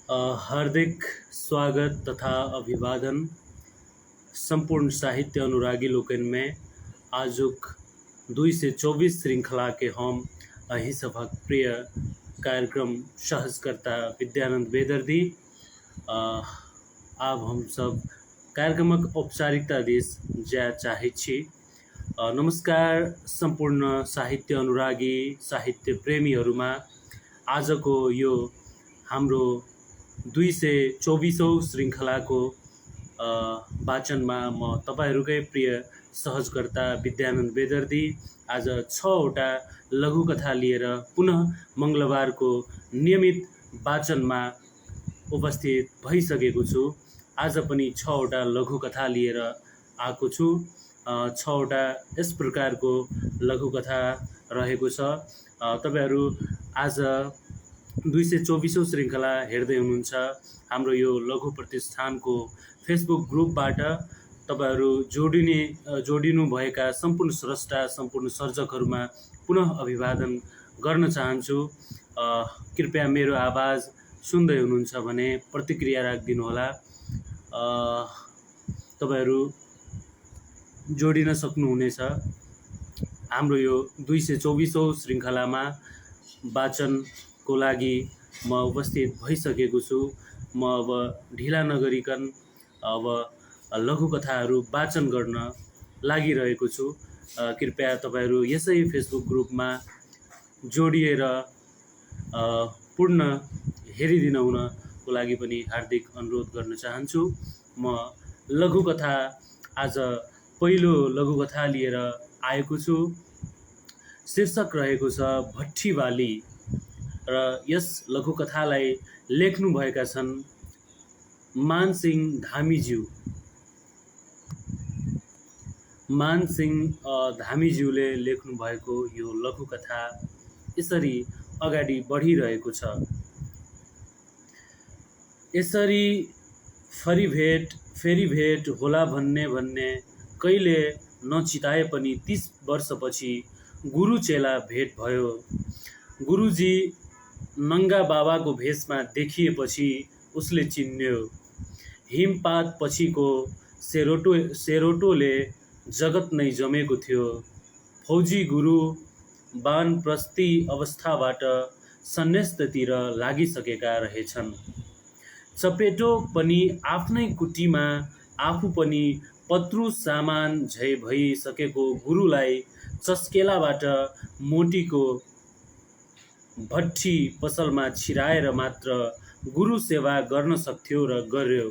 हार्दिक स्वागत तथा अभिवादन संपूर्ण साहित्य अनुरागी लोकन में आजुक 224 श्रृंखला के हम अही सभक प्रिय कार्यक्रम सहजकर्ता विद्यानंद बेदर्दी। आब हम सब कार्यक्रमक औपचारिकता दिस जा चाहे छी। नमस्कार संपूर्ण साहित्य अनुरागी साहित्य प्रेमीहरूमा आजको यो हाम्रो 224औं श्रृङ्खलाको वाचनमा म तपाईहरुकै प्रिय सहजकर्ता विद्यानन्द बेदर्दी आज 6वटा लघुकथा लिएर पुनः मङ्गलबारको नियमित वाचनमा उपस्थित भइसकेको छु। आज पनि 6वटा लघुकथा लिएर आएको छु। 6वटा यस प्रकारको लघुकथा रहेको छ। तपाईहरु आज 224औं श्रृङ्खला हेर्दै हुनुहुन्छ। हाम्रो यो लघु प्रतिष्ठानको फेसबुक ग्रुपबाट तपाईहरु जोडिनु भएका सम्पूर्ण स्रष्टा सम्पूर्ण सर्जकहरूमा पुनः अभिवादन गर्न चाहन्छु। कृपया मेरो आवाज सुन्दै हुनुहुन्छ भने प्रतिक्रिया राखिदिनु होला। तपाईहरु जोडिन सक्नुहुनेछ। हाम्रो यो 224औं श्रृङ्खलामा वाचनको लागि म उपस्थित भइसकेको छु। म अब ढिला नगरिकन अब लघुकथाहरू वाचन गर्न लागिरहेको छु। कृपया तपाईहरु यसै फेसबुक ग्रुपमा जोडिएर पूर्ण हेरिदिन हुनको लागि पनि हार्दिक अनुरोध गर्न चाहन्छु। म लघुकथा आज पहिलो लघुकथा लिएर आएको छु। शीर्षक रहेको छ भट्टीबाली र यस लघुकथालाई लेख्नुभएका छन् मानसिंह धामीज्यू। मानसिंह धामीज्यूले लेख्नुभएको यो लघुकथा यसरी अगाडि बढिरहेको छ। यसरी फेरि भेट होला भन्ने कहिले नचिताए पनि 30 वर्षपछि गुरु चेला भेट भयो। गुरुजी नङ्गा बाबाको भेषमा देखिएपछि उसले चिन्यो। हिमपात पछिको सेरोटोले जगत नै जमेको थियो। फौजी गुरु वानप्रस्थी अवस्थाबाट सन्न्यासतिर लागिसकेका रहेछन्। चपेटो पनि आफ्नै कुटीमा आफू पनि पत्रु सामान झै भइसकेको गुरुलाई चस्केलाबाट मोटीको भट्टी पसलमा छिराएर मात्र गुरु सेवा गर्न सक्थ्यो र गर्यो।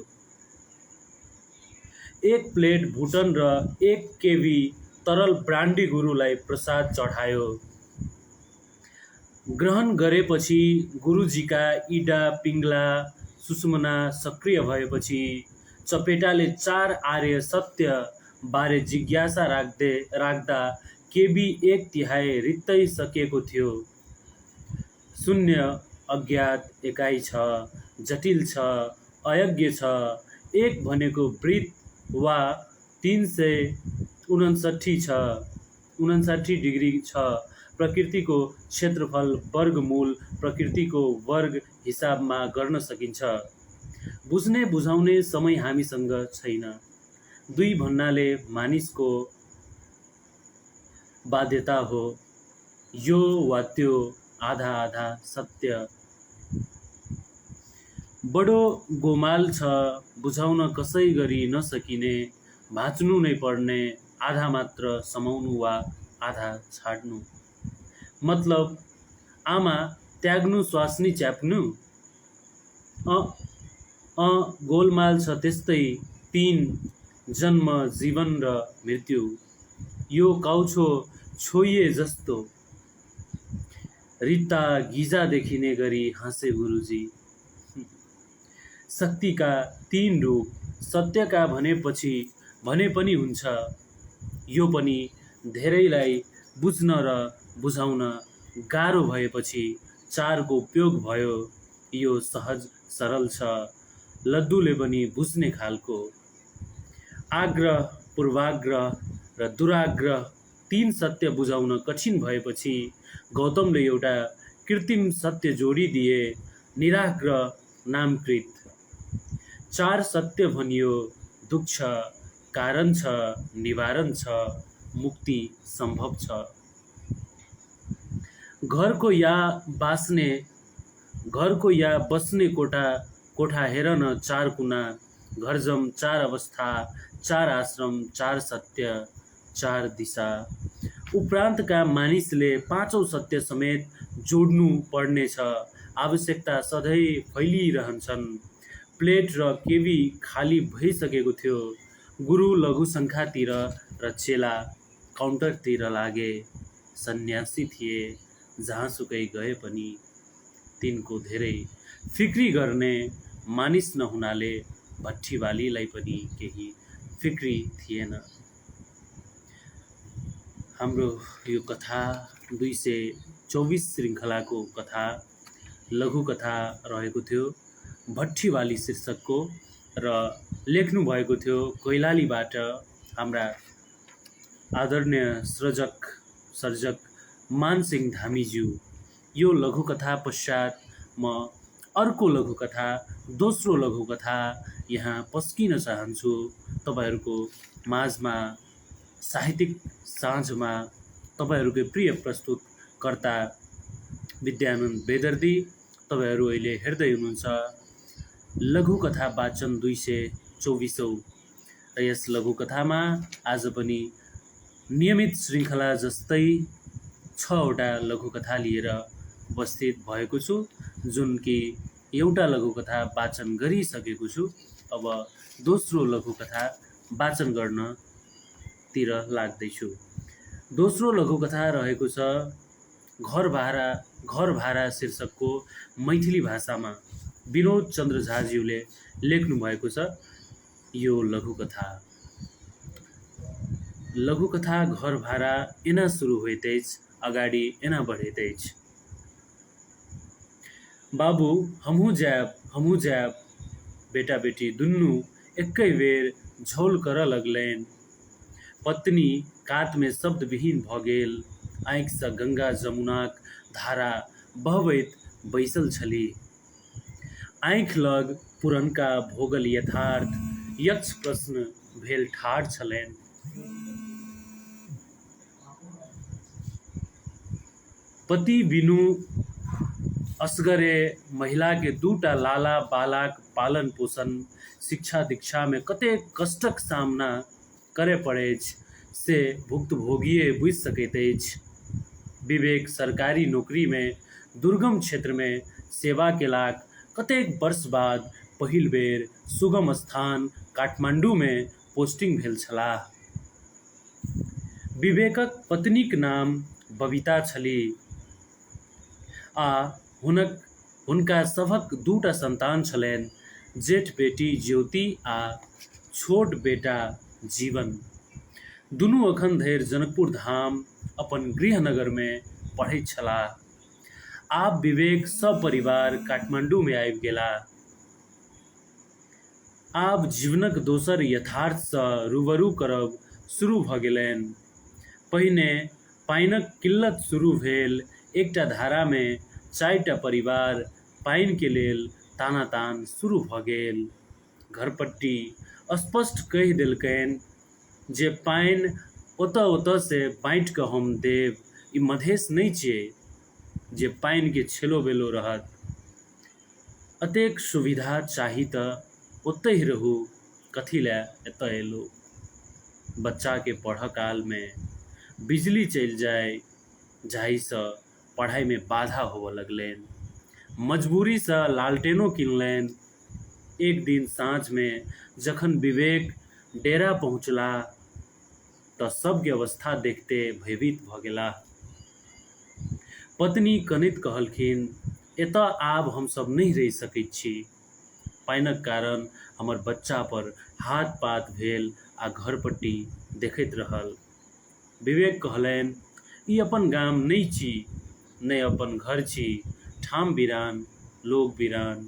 1 प्लेट भुटन र 1 केबी तरल ब्रान्डी गुरुलाई प्रसाद चढायो। ग्रहण गरेपछि गुरुजीका इडा पिङ्गला सुषुम्ना सक्रिय भएपछि चपेटाले 4 आर्य सत्य बारे जिज्ञासा राख्दा केबी 1/3 रित्तै थियो। शून्य अज्ञात एकाइ छ, जटिल छ, अयज्ञ छ। 1 भनेको वृत्त वा 359 डिग्री छ। प्रकृतिको क्षेत्रफल वर्गमूल प्रकृतिको वर्ग हिसाबमा गर्न सकिन्छ। बुझ्ने बुझाउने समय हामीसँग छैन। 2 भन्नाले मानिसको बाध्यता हो। यो वा त्यो, आधा आधा सत्य। बडो गोमाल छ, बुझाउन कसै गरी नसकिने, भाँच्नु नै पर्ने, आधा मात्र समाउनु वा आधा छाड्नु। मतलब आमा त्याग्नु स्वास्नी च्याप्नु। गोलमाल छ त्यस्तै 3 जन्म जीवन र मृत्यु। यो काउछो छोइए जस्तो। रित्ता गिजा देखिने गरी हाँसे गुरुजी। शक्तिका 3 रूप, सत्यका भने पनि हुन्छ। यो पनि धेरैलाई बुझ्न र बुझाउन गाह्रो भएपछि 4 को उपयोग भयो। यो सहज सरल छ, लड्डुले पनि बुझ्ने खालको। आग्रह, पूर्वाग्रह र दुराग्रह 3 सत्य बुझाउन कठिन भएपछि गौतमले एउटा कृत्रिम सत्य जोडिदिए। निराग्रह नामकृत। चार सत्य भनियो, दुःख छ, कारण छ, निवारण छ, मुक्ति सम्भव छ। घरको या बस्ने कोठा हेर न चार कुना, घरजम चार अवस्था, चार आश्रम, चार सत्य, चार दिशा। उपरान्तका मानिसले पाँचौं सत्य समेत जोड्नु पर्नेछ। आवश्यकता सधैँ फैलिरहन्छन्। प्लेट र केबी खाली भइसकेको थियो। गुरु लघु शङ्खातिर र चेला काउन्टरतिर लागे। सन्यासी थिए, जहाँसुकै गए पनि तिनको धेरै फिक्री गर्ने मानिस नहुनाले भट्टीवालीलाई पनि केही फिक्री थिएन। हाम्रो यो कथा 224 श्रृङ्खलाको कथा लघु कथा रहेको थियो, भट्टीवाली शीर्षकको, र लेख्नु भएको थियो कैलालीबाट हाम्रा आदरणीय सर्जक मानसिंह धामीज्यू। यो लघुकथा पश्चात म अर्को लघुकथा, दोस्रो लघुकथा यहाँ पस्किन चाहन्छु तपाईहरूको माझमा। साहित्यिक साँझमा तपाईहरूकै प्रिय प्रस्तुतकर्ता विद्यानन्द बेदर्दी तपाईहरू अहिले हेर्दै हुनुहुन्छ लघुकथा वाचन 224औं। र यस लघुकथामा आज पनि नियमित श्रृङ्खला जस्तै 6वटा लघुकथा लिएर उपस्थित भएको छु, जुन कि एउटा लघुकथा वाचन गरिसकेको छु। अब दोस्रो लघुकथा वाचन गर्नतिर लाग्दैछु। दोस्रो लघुकथा रहेको छ घर भाडा शीर्षकको मैथिली भाषामा विनोद चन्द्र झाज्यूले लेख्नु भएको छ यो लघुकथा। घर भाडा एना सुरु होइतेछ, अगाडि एना बढेतेछ। बाबू हमहु जायब, बेटा बेटी दुन्नु एकै बेर झोल कर लगलैन। पत्नी कात में शब्द विहीन भ गेल। आँखि सँ गंगा जमुनाक धारा बहबैत बैसल छली। आँखि लग पुरनका भोगल यथार्थ यक्ष प्रश्न भेल ठाढ़ छलैन। पति बिनु असगरे महिला के दूटा लाला बालाक पालन पोषण शिक्षा दीक्षा में कतेक कष्टक सामना करे पड़ैछ से भुक्तभोगीए बुझि सकैत अछि। विवेक सरकारी नौकरी में दुर्गम क्षेत्र में सेवा केलाक कतेक वर्ष बाद पहिल बेर सुगम स्थान काठमांडू में पोस्टिंग भेल छलाह। विवेकक पत्नीक नाम बबीता छली आ हुनका सभक दूटा संतान छलैन, जेठ बेटी ज्योति आ छोट बेटा जीवन। दुनू अखन धरि जनकपुर धाम अपन गृहनगर में पढ़ैत छलाह। आब विवेक सब परिवार काठमांडू में आबि गेलाह। आब जीवनक दोसर यथार्थ सँ रूबरू करब शुरू भ गेलैन। पहिने पानिक किल्लत शुरू भेल। एकटा धारा में 4टा परिवार पानि के लेल तानातान शुरू भ गेल। घरपट्टी स्पष्ट कहि देलकैन जे पानि ओतऽ से बाँटि कऽ हम देब। ई मधेश नहि छियै जे पानि के छेलो बेलो रहत। अतेक सुविधा चाही तऽ ओतहि रहू, कथी लए एतऽ एलू। बच्चा के पढ़ऽ काल में बिजली चलि जाहि सँ पढ़ाई में बाधा होबऽ लगलैन। मजबूरी सँ लालटेनो किनलैन। एक दिन साँझ में जखन विवेक डेरा पहुँचला तऽ सबके अवस्था देखते भयभीत भ गेलाह। पत्नी कनैत कहलखिन, एतऽ आब हमसब नहि रहि सकैत छी। पानिक कारण हमर बच्चा पर हाथ पात भेल आ घरपट्टी देखैत रहल। विवेक कहलैन, ई अपन गाम नहि छी, नहि अपन घर छी। ठाम बिरान, लोग बिरान।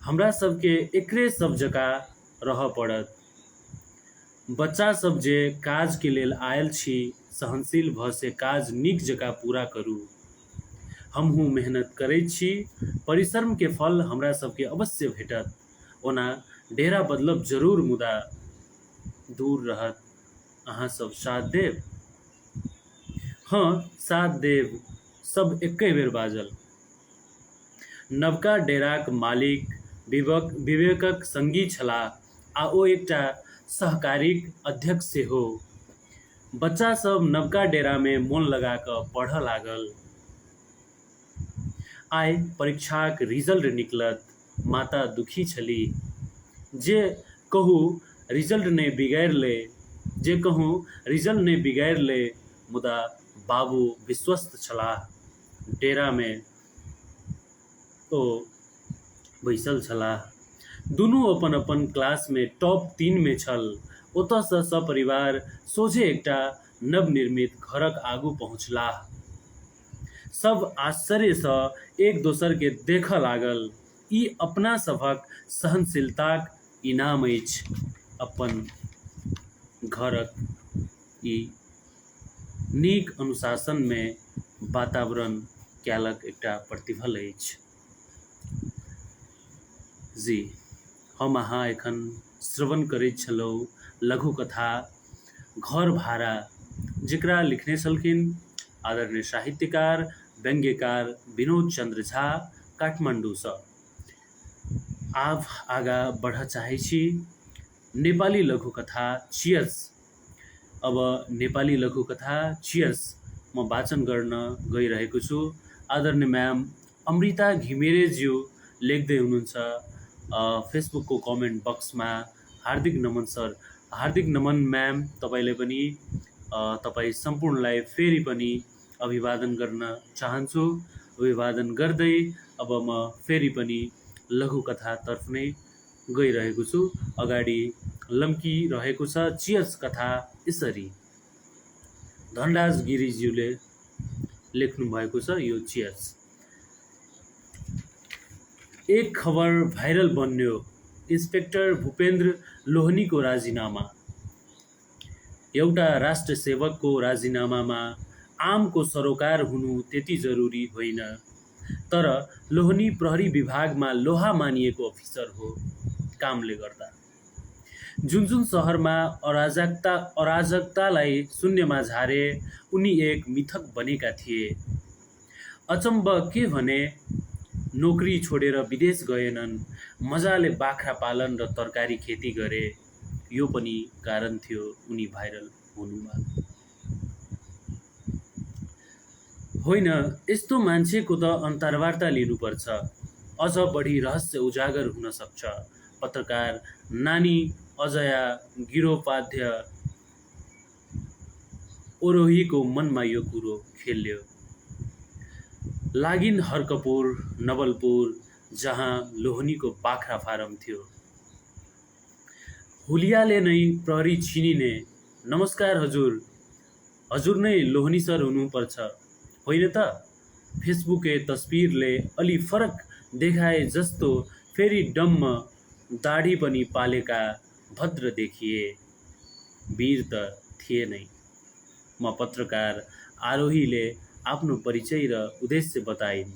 हमरा सबके एकरे सब जकाँ रहऽ पड़त। बच्चा सब जे काज के लेल आयल छी, सहनशील भ से काज नीक जकाँ पूरा करू। हमहूँ मेहनत करैत छी, परिश्रम के फल हमरा सबके अवश्य भेटत। ओना डेरा बदलब जरूर, मुदा दूर रहत अहाँ सब साथ देव। हाँ, साथ देव, सब एकै बेर बाजल। नवका डेराक मालिक विवेकक संगी छलाह, आ ओ एकटा सहकारीक अध्यक्ष सेहो। बच्चा सब नवका डेरा में मोन लगा कऽ पढ़ऽ लागल। आइ परीक्षाक रिजल्ट निकलत। माता दुखी छलीह। जे कहूँ रिजल्ट नहि बिगाड़ि ले, मुदा बाबू विश्वस्त छलाह। डेरा में ओ बैसल छलाह। दुनू अपन अपन क्लास में टॉप 3 में छल। ओतऽसँ सपरिवार सोझे एकटा नवनिर्मित घरक आगू पहुँचलाह। सब आश्चर्यसँ एक दोसर के देखऽ लागल। ई अपना सभक सहनशीलताक इनाम अछि। अपन घरक ई नीक अनुशासन में वातावरण कयलक एकटा प्रतिफल अछि। जी, हम अहाँ एखन श्रवण करैत छलहुँ लघुकथा घर भाड़ा, जेकरा लिखने छलखिन आदरणीय साहित्यकार व्यंग्यकार विनोद चंद्र झा, काठमांडूसँ। आब आगाँ बढ़ चाहै छी नेपाली लघुकथा चियर्स। अब नेपाली लघुकथा चियर्स म वाचन गर्न गइरहेको छु। आदरणीय म्याम अमृता घिमिरेज्यू लेख्दै हुनुहुन्छ फेसबुकको कमेन्ट बक्समा, हार्दिक नमन सर। हार्दिक नमन म्याम, तपाईँले पनि तपाईँ सम्पूर्णलाई फेरि पनि अभिवादन गर्न चाहन्छु। अभिवादन गर्दै अब म फेरि पनि लघुकथातर्फ नै गइरहेको छु। अगाडि लम्किरहेको छ चियर्स कथा यसरी। धनराज गिरिज्यूले लेख्नु भएको छ यो चियर्स। एक खबर भाइरल बन्यो, इन्स्पेक्टर भूपेन्द्र लोहनीको राजीनामा। एउटा राष्ट्र सेवकको राजीनामामा आमको सरोकार हुनु त्यति जरुरी होइन। तर लोहनी प्रहरी विभागमा लोहा मानिएको अफिसर हो। कामले गर्दा जुन जुन शहरमा अराजकतालाई शून्यमा झारे, उनी एक मिथक बनेका थिए। अचम्म के भने नोकरी छोडेर विदेश गएनन्, मजाले बाख्रा पालन र तरकारी खेती गरे। यो पनि कारण थियो उनी भाइरल हुनुमा। होइन, यस्तो मान्छेको त अन्तर्वार्ता लिनुपर्छ, अझ बढी रहस्य उजागर हुन सक्छ। पत्रकार नानी अजया गिरोपाध्याय ओरोहीको मनमा यो कुरो खेल्यो। लागिन् हर्कपुर, नवलपुर, जहाँ लोहनीको बाख्रा फारम थियो। हुलियाले नै प्रहरी छिनिने। नमस्कार हजुर, हजुर नै लोहनी सर हुनुपर्छ होइन त? फेसबुके तस्बिरले अलि फरक देखाए जस्तो फेरि डम्म दाढी पनि पालेका भद्र देखिए। वीर त थिए नै। म पत्रकार आरोहीले आफ्नो परिचय र उद्देश्य बताइन्।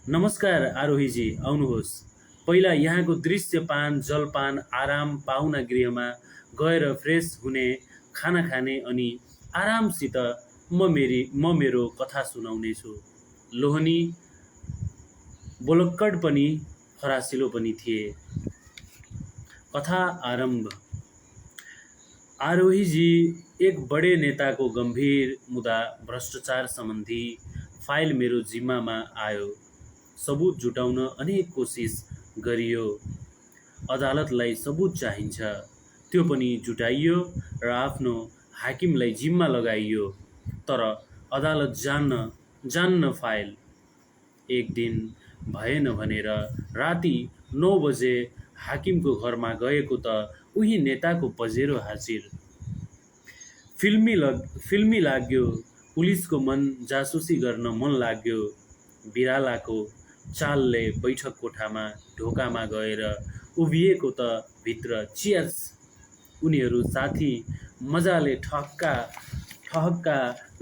नमस्कार आरोहीजी, आउनुहोस्। पहिला यहाँको दृश्यपान, जलपान, आराम, पाहुना गृहमा गएर फ्रेस हुने, खाना खाने, अनि आरामसित म मेरो कथा सुनाउने छु। लोहनी बोलक्कड पनि फरासिलो पनि थिए। कथा आरम्भ। आरोहीजी, एक बडे नेताको गम्भीर मुद्दा भ्रष्टाचार सम्बन्धी फाइल मेरो जिम्मामा आयो। सबुत जुटाउन अनेक कोसिस गरियो। अदालतलाई सबुत चाहिन्छ, त्यो पनि जुटाइयो र आफ्नो हाकिमलाई जिम्मा लगाइयो। तर अदालत जान्न फाइल। एक दिन भएन भनेर राति 9 बजे हाकिमको घरमा गएको त उही नेताको पजेरो हाजिर। फिल्मी लाग्यो। पुलिसको मन जासुसी गर्न मन लाग्यो। बिरालाको चालले बैठक कोठामा ढोकामा गएर उभिएको त भित्र चियर्स। उनीहरू साथी मजाले ठहक्का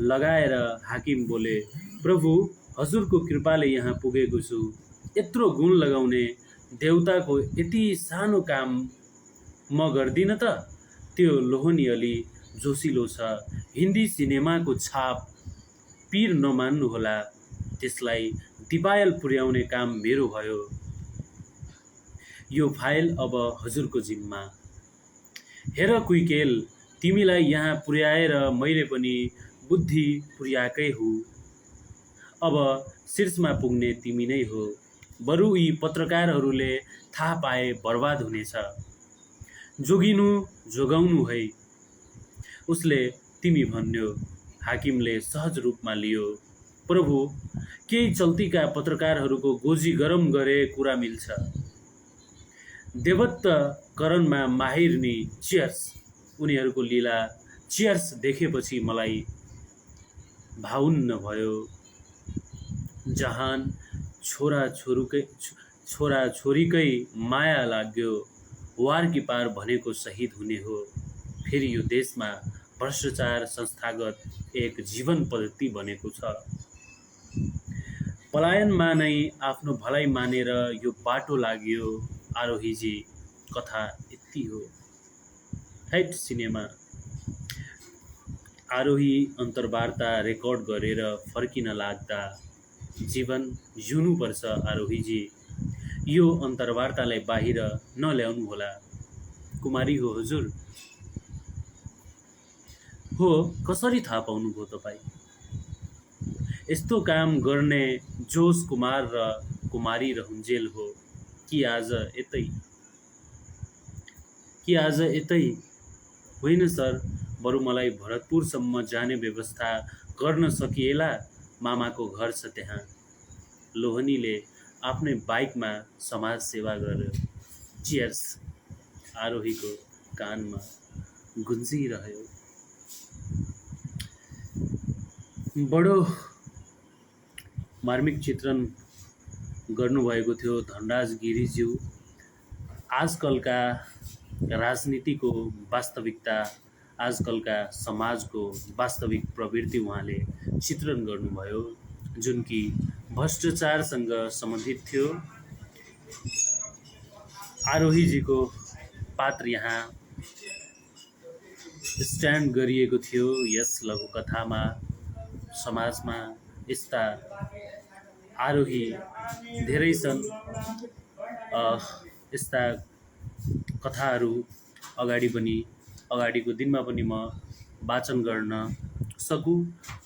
लगाएर हाकिम बोले, प्रभु हजुरको कृपाले यहाँ पुगेको छु। यत्रो गुण लगाउने देउताको यति सानो काम म गर्दिनँ त। त्यो लोहनी अलि जोसिलो छ। हिन्दी सिनेमाको छाप पीर नमान्नुहोला, त्यसलाई दिपायल पुर्याउने काम मेरो भयो। यो फाइल अब हजुरको जिम्मा। हेर कुइकेल, तिमीलाई यहाँ पुर्याएर मैले पनि बुद्धि पुर्याएकै हुँ। अब शीर्षमा पुग्ने तिमी नै हो। बरु यी पत्रकारहरूले थाहा पाए बर्बाद हुनेछ। जोगिनु जोगाउनु है, उसले तिमी भन्यो। हाकिमले सहज रूपमा लियो। प्रभु, केही चल्तीका पत्रकारहरूको गोजी गरम गरे कुरा मिल्छ। देवत्वकरणमा माहिर नि। चियर्स। उनीहरूको लीला चियर्स देखेपछि मलाई भावुन्न भयो। जहान छोराछोरीकै माया लाग्यो। वार कि पार भनेको शहीद हुने हो। फेरि यो देशमा भ्रष्टाचार संस्थागत एक जीवन पद्धति बनेको छ। पलायनमा नै आफ्नो भलाइ मानेर यो बाटो लाग्यो। आरोहीजी, कथा यति हो। हैट सिनेमा। आरोही अन्तर्वार्ता रेकर्ड गरेर फर्किन लाग्दा, जीवन जिउनुपर्छ आरोहीजी। यो अन्तर्वार्तालाई बाहिर नल्याउनुहोला। कुमारी हो हजुर? हो, कसरी थाहा पाउनुभयो तपाईँ? यस्तो काम गर्ने जोश कुमार र कुमारी रहन्जेल हो कि आज यतै? होइन सर, बरु मलाई भरतपुरसम्म जाने व्यवस्था गर्न सकिएला। मामाको घर छ त्यहाँ। लोहनीले आफ्नै बाइकमा समाज सेवा गर्यो। चियर्स। आरोहीको कानमा गुन्जिरह्यो। बडो मार्मिक चित्रण गर्नुभएको थियो धनराज गिरीज्यू। आजकलका राजनीतिको वास्तविकता, आजकलका समाजको वास्तविक प्रवृत्ति उहाँले चित्रण गर्नुभयो, जुन कि भ्रष्टाचारसँग सम्बन्धित थियो। आरोहीजीको पात्र यहाँ स्ट्यान्ड गरिएको थियो। यस लघुकथामा समाजमा यस्ता आरोही धेरै छन्। यस्ता कथाहरू अगाडिको दिनमा पनि म वाचन गर्न सकूँ।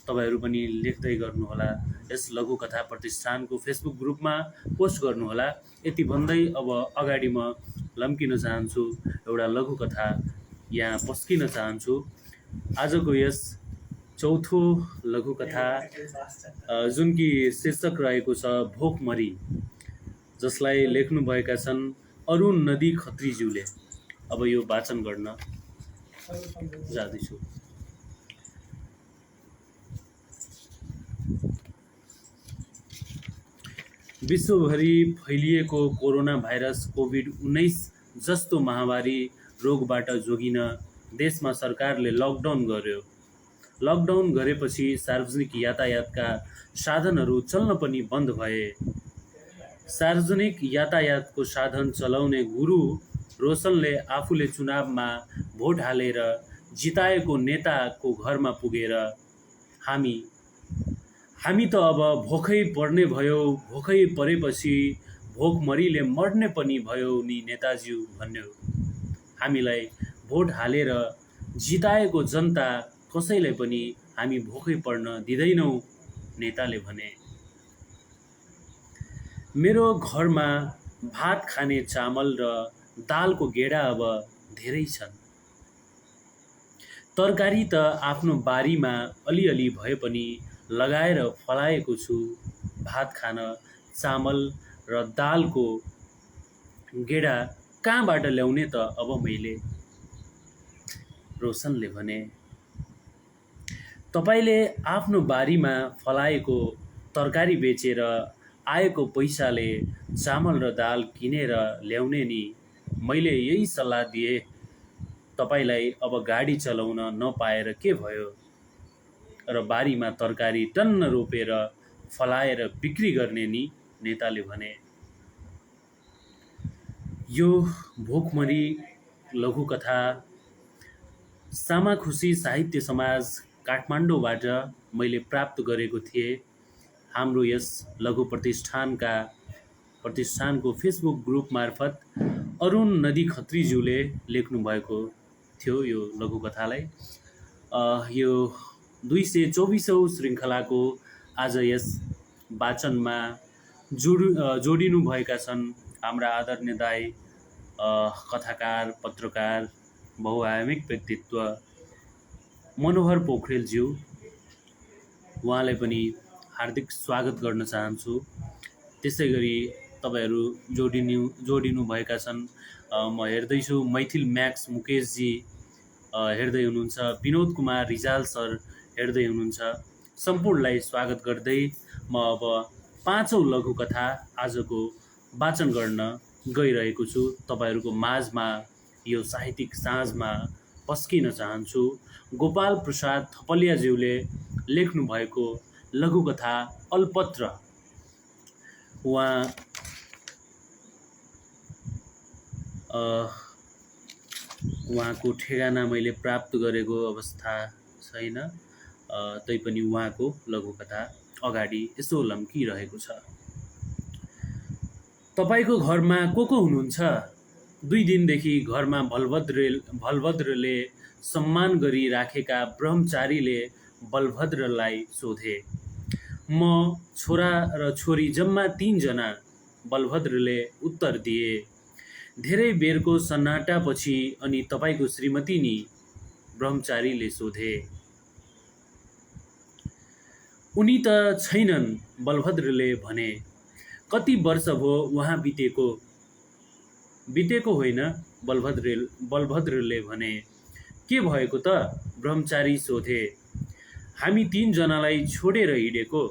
तपाईहरू पनि लेख्दै गर्नुहोला। यस लघुकथा प्रतिष्ठानको फेसबुक ग्रुपमा पोस्ट गर्नुहोला। यति भन्दै अब अगाडि म लम्किन चाहन्छु। एउटा लघुकथा यहाँ पस्किन चाहन्छु। आजको यस चौथो लघुकथा, जुन कि शीर्षक रहेको छ भोकमरी, जसलाई लेख्नुभएका छन् अरुण नदी खत्रीज्यूले। अब यो वाचन गर्न जाँदैछु। विश्वभरि फैलिएको कोरोना भाइरस कोभिड-19 जस्तो महामारी रोगबाट जोगिन देशमा सरकारले लकडाउन गर्यो। लकडाउन गरेपछि सार्वजनिक यातायातका साधनहरू चल्न पनि बन्द भए। सार्वजनिक यातायातको साधन चलाउने गुरु रोशनले आफूले चुनावमा भोट हालेर जिताएको नेताको घरमा पुगेर हामी त अब भोकै पर्ने भयो, भोकै परेपछि भोकमरीले मर्ने पनि भयो नि नेताज्यू भन्यो। हामीलाई भोट हालेर जिताएको जनता कसैलाई पनि हामी भोकै पर्न दिँदैनौँ, नेताले भने। मेरो घरमा भात खाने चामल र दालको गेडा अब धेरै छन्। तरकारी त आफ्नो बारीमा अलिअलि भए पनि लगाएर फलाएको छु। भात खान चामल र दालको गेडा कहाँबाट ल्याउने त अब मैले? रोशनले भने, तपाईले आफ्नो बारीमा फलाएको तरकारी बेचेर आएको पैसाले चामल र दाल किनेर ल्याउने नि। मैले यही सल्लाह दिए। तपाईलाई अब गाडी चलाउन नपाएर के भयो र बारीमा तरकारी टन्न रोपेर फलाएर बिक्री गर्ने नि नेताले भने। यो भोकमरी लघुकथा सामाखुसी साहित्य समाज काठमाडौँबाट मैले प्राप्त गरेको थिएँ। हाम्रो यस लघु प्रतिष्ठानको फेसबुक ग्रुप मार्फत अरुण नदी खत्रीज्यूले लेख्नुभएको थियो यो लघुकथालाई। यो 224औं श्रृङ्खलाको आज यस वाचनमा जोडिनुभएका छन् हाम्रा आदरणीय दाइ कथाकार, पत्रकार, बहुआयामिक व्यक्तित्व मनोहर पोखरेलज्यू। उहाँलाई पनि हार्दिक स्वागत गर्न चाहन्छु। त्यसै गरी तपाईहरू जोडिनुभएका छन्। म हेर्दैछु मैथिल म्याक्स मुकेशजी हेर्दै हुनुहुन्छ, विनोद कुमार रिजाल सर हेर्दै हुनुहुन्छ। सम्पूर्णलाई स्वागत गर्दै म अब 5औं लघुकथा आजको वाचन गर्न गइरहेको छु। तपाईहरूको माझमा यो साहित्यिक साँझमा पस्किन चाहन्छु। गोपाल प्रसाद थपलियाज्यूले लेख्नुभएको लघुकथा अल्पत्र। उहाँको ठेगाना मैले प्राप्त गरेको अवस्था छैन, तैपनि उहाँको लघुकथा अगाडि यसो लम्किरहेको छ। तपाईको घरमा को हुनुहुन्छ? 2 दिनदेखि घरमा बलभद्रले सम्मान गरी राखेका ब्रह्मचारीले बलभद्रलाई सोधे। म, छोरा र छोरी जम्मा 3 जना, बलभद्रले उत्तर दिए। धेरै बेरको सन्नाटापछि अनि तपाईको श्रीमती नि? ब्रह्मचारीले सोधे। उनी त छैनन्, बलभद्रले भने। कति वर्ष भयो उहाँ बितेको होइन, बलभद्रले भने। के भएको त? ब्रह्मचारी सोधे। हामी 3 जनालाई छोडेर हिँडेको,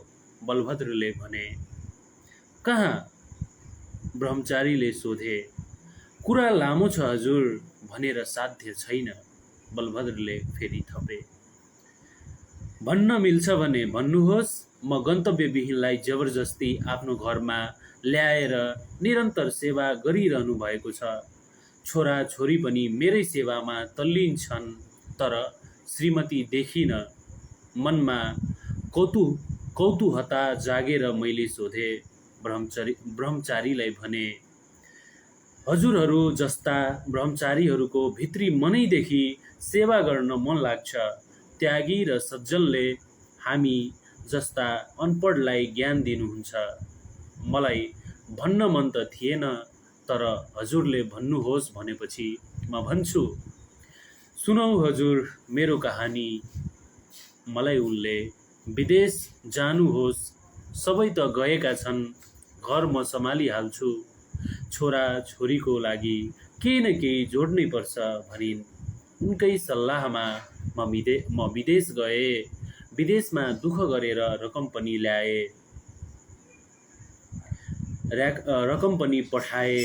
बलभद्रले भने। कहाँ? ब्रह्मचारीले सोधे। कुरा लामो छ हजुर, भनेर साध्य छैन, बलभद्रले फेरि थपे। भन्न मिल्छ भने भन्नुहोस्, म गन्तव्यविहीनलाई जबरजस्ती आफ्नो घरमा ल्याएर निरन्तर सेवा गरिरहनु भएको छ। छोरा छोरी पनि मेरै सेवामा तल्लीन छन्, तर श्रीमती देखिन। मनमा कौतूहलता जागेर मैले सोधे। ब्रह्मचारीलाई भने, हजुरहरू जस्ता ब्रह्मचारीहरूको भित्री मनैदेखि सेवा गर्न मन लाग्छ। त्यागी र सज्जनले हामी जस्ता अनपढलाई ज्ञान दिनुहुन्छ। मलाई भन्न मन त थिएन, तर हजुरले भन्नुहोस् भनेपछि म भन्छु। सुनौ हजुर मेरो कहानी। मलाई उनले विदेश जानुहोस्, सबै त गएका छन्, घर म सम्हालिहाल्छु। छोरा छोरीको लागि केही न केही जोड्नै पर्छ भनिन्। उनकै सल्लाहमा म विदेश गए। विदेशमा दुःख गरेर रकम पनि पठाए।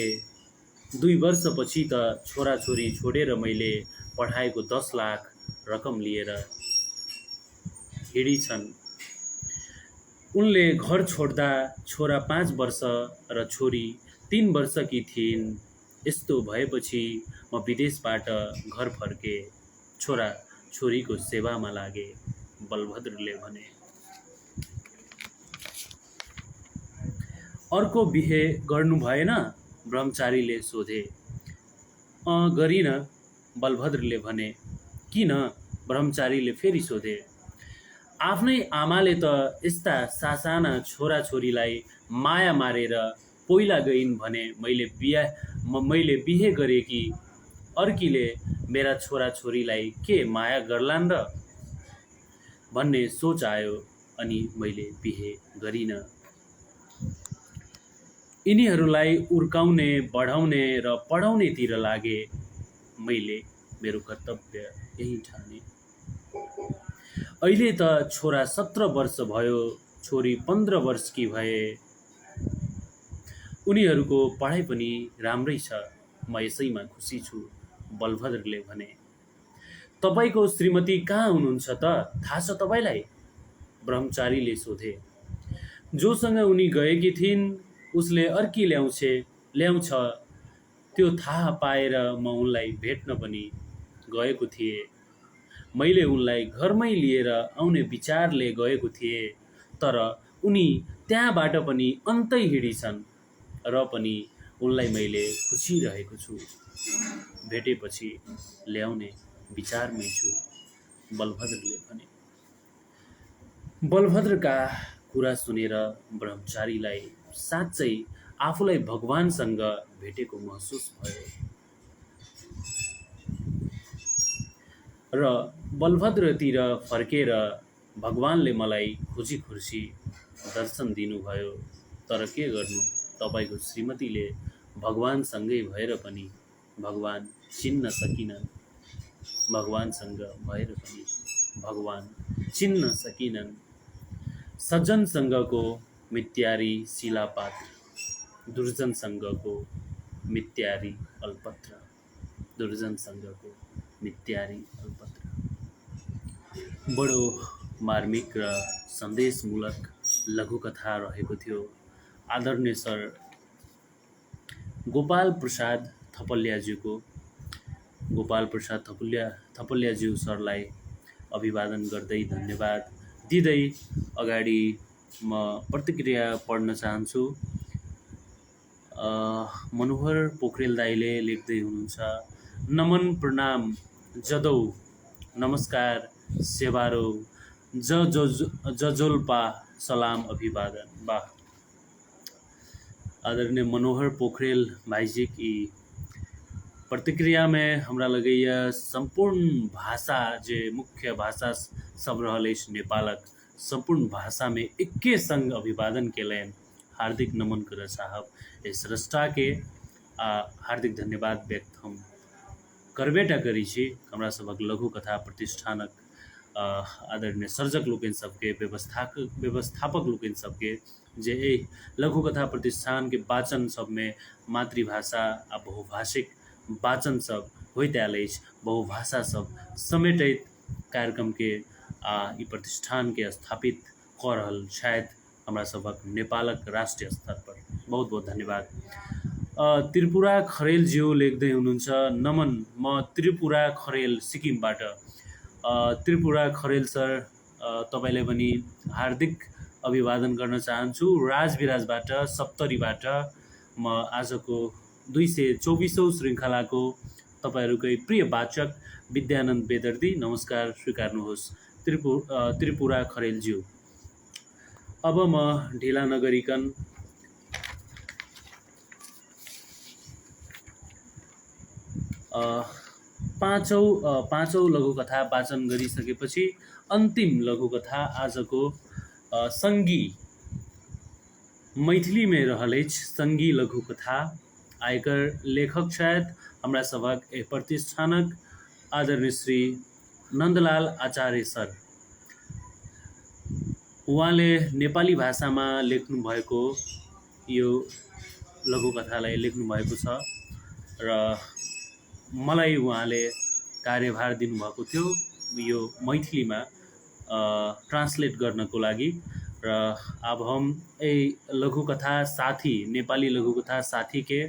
2 वर्षपछि त छोराछोरी छोडेर मैले पठाएको 10 लाख रकम लिएर हिँडिछन्। उनले घर छोड्दा छोरा 5 वर्ष र छोरी 3 वर्षकी थिइन्। यस्तो भएपछि म विदेशबाट घर फर्के, छोरा छोरीको सेवामा लागे, बलभद्रले भने। अर्को बिहे गर्नु भएन? ब्रह्मचारीले सोधे। गरिन, बलभद्रले भने। किन? ब्रह्मचारीले फेरि सोधे। आफ्नै आमाले त यस्ता सासाना छोराछोरीलाई माया मारेर पहिला गइन् भने मैले बिहे गरेकी अर्कीले मेरा छोराछोरीलाई के माया गर्लान् र भन्ने सोच आयो अनि मैले बिहे गरिन। यिनीहरूलाई उर्काउने, बढाउने र पढाउनेतिर लागे। मैले मेरो कर्तव्य यही ठाने। अहिले त छोरा 17 वर्ष भयो, छोरी 15 वर्षकी भए। उनीहरूको पढाइ पनि राम्रै छ, म यसैमा खुसी छु, बलभद्रले भने। तपाईको श्रीमती कहाँ हुनुहुन्छ त, थाहा छ तपाईलाई? ब्रह्मचारीले सोधे। जोसँग उनी गएकी थिइन् उसले अर्की ल्याउँछ त्यो थाहा पाएर म उनलाई भेट्न पनि गएको थिएँ। मैले उनलाई घरमै लिएर आउने विचारले गएको थिएँ, तर उनी त्यहाँबाट पनि अन्तै हिँडिछन् र पनि उनलाई मैले खोजिरहेको छु। भेटेपछि ल्याउने विचारमै छु, बलभद्रले भने। बलभद्रका कुरा सुनेर ब्रह्मचारीलाई साँच्चै आफूलाई भगवानसँग भेटेको महसुस भयो र बलभद्रतिर फर्केर भगवानले मलाई खोजी दर्शन दिनुभयो। तर के गर्नु, तपाईँको श्रीमतीले भगवानसँगै भएर पनि भगवान चिन्न सकिनन्। सज्जनसँगको मित्यारी शिलापात्र, दुर्जनसँगको मित्यारी अल्पत्र। बडो मार्मिक र सन्देशमूलक लघुकथा रहेको थियो। आदरणीय सर गोपाल प्रसाद थपलियाज्यू सरलाई अभिवादन गर्दै धन्यवाद दिँदै अगाडि म प्रतिक्रिया पढ्न चाहन्छु। मनोहर पोखरेल दाईले लेख्दै हुनुहुन्छ, नमन प्रणाम जदौ नमस्कार सेवारो जजोल्पा सलाम अभिवादन। वाह! आदरणीय मनोहर पोखरेल भाईजी की प्रतिक्रिया में हमरा लगैया संपूर्ण भाषा जे मुख्य भाषा सब रहल नेपालक संपूर्ण भाषा में एके संग अभिवादन केलनि। हार्दिक नमन कर चाहब ए स्रष्टा के हार्दिक धन्यवाद व्यक्त हम करबेटा करी छी। हमरा सबक लघु कथा प्रतिष्ठानक आदरणीय सर्जक लोकनि सबके व्यवस्थापक लोकनि सबके जे लघु कथा प्रतिष्ठान के वाचन सब में मातृभाषा आ बहुभाषिक वाचन सब होइत आयल अछि, बहुभाषा सब समेटैत कार्यक्रम के ई प्रतिष्ठान के स्थापित कर रहल शायद हमरा सबक नेपालक राष्ट्रीय स्तर पर। बहुत बहुत धन्यवाद। त्रिपुरा खरेल ज्यू लेख्दै हुनुहुन्छ, नमन म त्रिपुरा खरेल सिक्किमबाट। त्रिपुरा खरेल सर तपाईलाई पनि हार्दिक अभिवादन गर्न चाहन्छु। राजविराजबाट सप्तरीबाट म आजको 224औं श्रृङ्खलाको तपाईहरुकै प्रिय वाचक विद्यानन्द बेदर्दी नमस्कार स्वीकार्नुहोस्। त्रिपुरा खरेल ज्यू। अब म ढिला नगरिकन पाँचौं लघुकथा वाचन गरिसकेपछि अन्तिम लघुकथा आजको सङ्गी मैथिली में रहल अछि। सङ्गी लघुकथा आयकर लेखक शायद हमरा सभक ए प्रतिष्ठानक आदरणीय श्री नन्दलाल आचार्य सर। उहाँले नेपाली भाषामा लेख्नु भएको यो लघुकथालाई लेख्नु भएको छ र मलाई उहाँले कार्यभार दिनुभएको थियो यो मैथिलीमा ट्रान्सलेट गर्नको लागि। र अब हम लघुकथा साथी नेपाली लघुकथा साथी के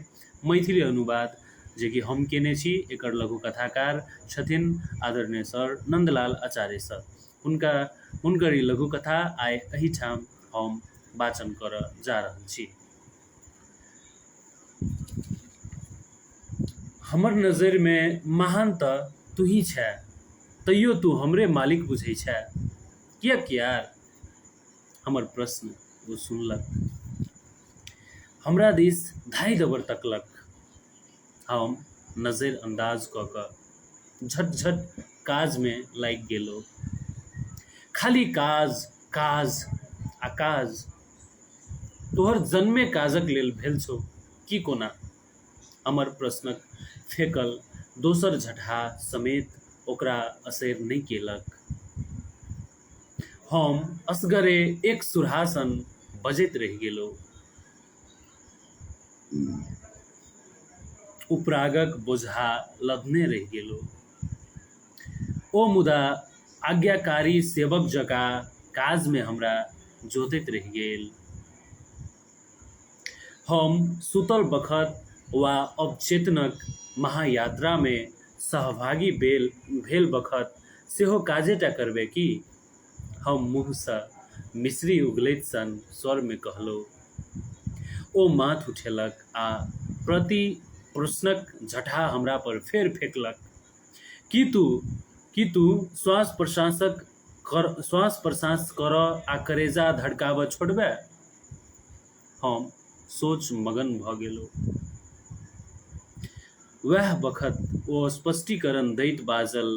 मैथिली अनुवाद जे कि हम केने छी, एकर लघुकथाकार छथिन आदरणीय सर नन्दलाल आचार्य सर। हुनकर लघुकथा आइ एहिठाम हम वाचन कर जा रहल छी। हमर नजर में महान त तू ही छै, तैयो तू हमरे मालिक बुझै छै, किएक यार? हमर प्रश्न वो सुनलक, हमरा दिस धाई दबर तकलक। हम नजर अंदाज क झट काज में लाग गेलो। खाली काज काज आ काज। तोहर जन्मे काजक लेल भेल छौ की कोना? हमर प्रश्नक फेकल दोसर झटहा समेत ओकरा असर नहीं केलक। हम असगरे एक सुरहासन बजैत रहि गेलो। उपरागक बोझा लदने रहि गेलो। ओ मुदा आज्ञाकारी सेवक जका काज में हमरा जोतैत रहि गेल। हम सुतल बखत वा अवचेतनक महायात्रा में सहभागी भेल बखत सेहो काजेटा करबे की। हम मुँह सँ मिश्री उगलैत सन स्वर में कहलो। ओ माथ उठेलक आ प्रति प्रश्नक झटा हमरा पर फेर फेंकलक। कि तू श्वास प्रश्वास कर आ करेजा धड़काब छोड़बे। हम सोच मगन भ गेलो। वह बखत ओ स्पष्टीकरण दैत बाजल,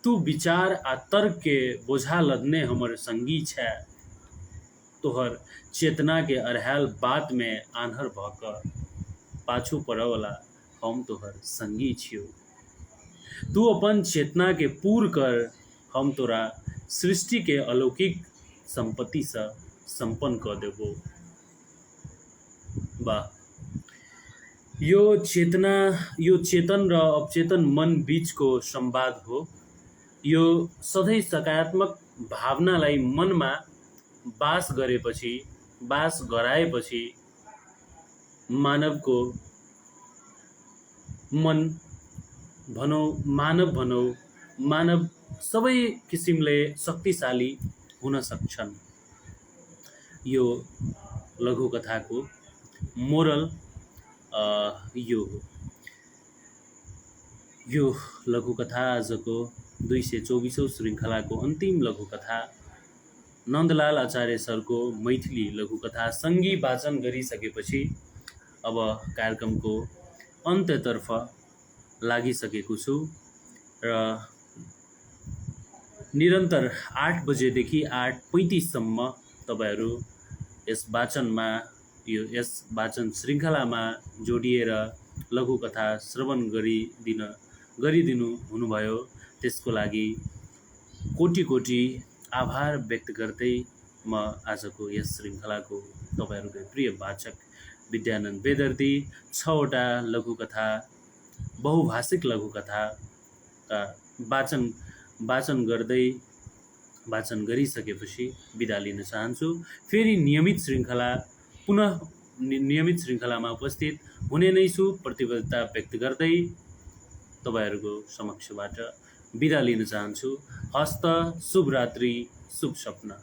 तू विचार आ तर्क के बोझा लदने हमर संगी छै। तोहर चेतना के अरहायल बात में आन्हर भ क पाछू पड़वला हम तोहर संगी छियो। तू अपन चेतना के पूर कर, हम तोरा सृष्टि के अलौकिक संपत्ति से संपन्न क देबो। वाह, यो चेतन र अवचेतन मन बीचको संवाद हो। यो सधैँ सकारात्मक भावनालाई मनमा बास गराएपछि मानवको मन मानव सबै किसिमले शक्तिशाली हुन सक्छन्। यो लघुकथाको मोरल यो हो। यो लघुकथा आजको 224औं श्रृङ्खलाको अन्तिम लघुकथा नन्दलाल आचार्य सरको मैथिली लघुकथा सङ्गी वाचन गरिसकेपछि अब कार्यक्रमको अन्त्यतर्फ लागिसकेको छु र निरन्तर 8 बजेदेखि 8:35 सम्म तपाईँहरू यस वाचन श्रृङ्खलामा जोडिएर लघुकथा श्रवण गरिदिनु हुनुभयो। त्यसको लागि कोटि कोटि आभार व्यक्त गर्दै म आजको यस श्रृङ्खलाको तपाईँहरूकै प्रिय वाचक विद्यानन्द बेदर्दी 6वटा लघुकथा बहुभाषिक लघुकथाका वाचन गरिसकेपछि बिदा लिन चाहन्छु। फेरि नियमित श्रृङ्खलामा उपस्थित हुने नै छु प्रतिबद्धता व्यक्त गर्दै तपाईँहरूको समक्षबाट बिदा लिन चाहन्छु। हस्त, शुभ रात्रि, शुभ सपना।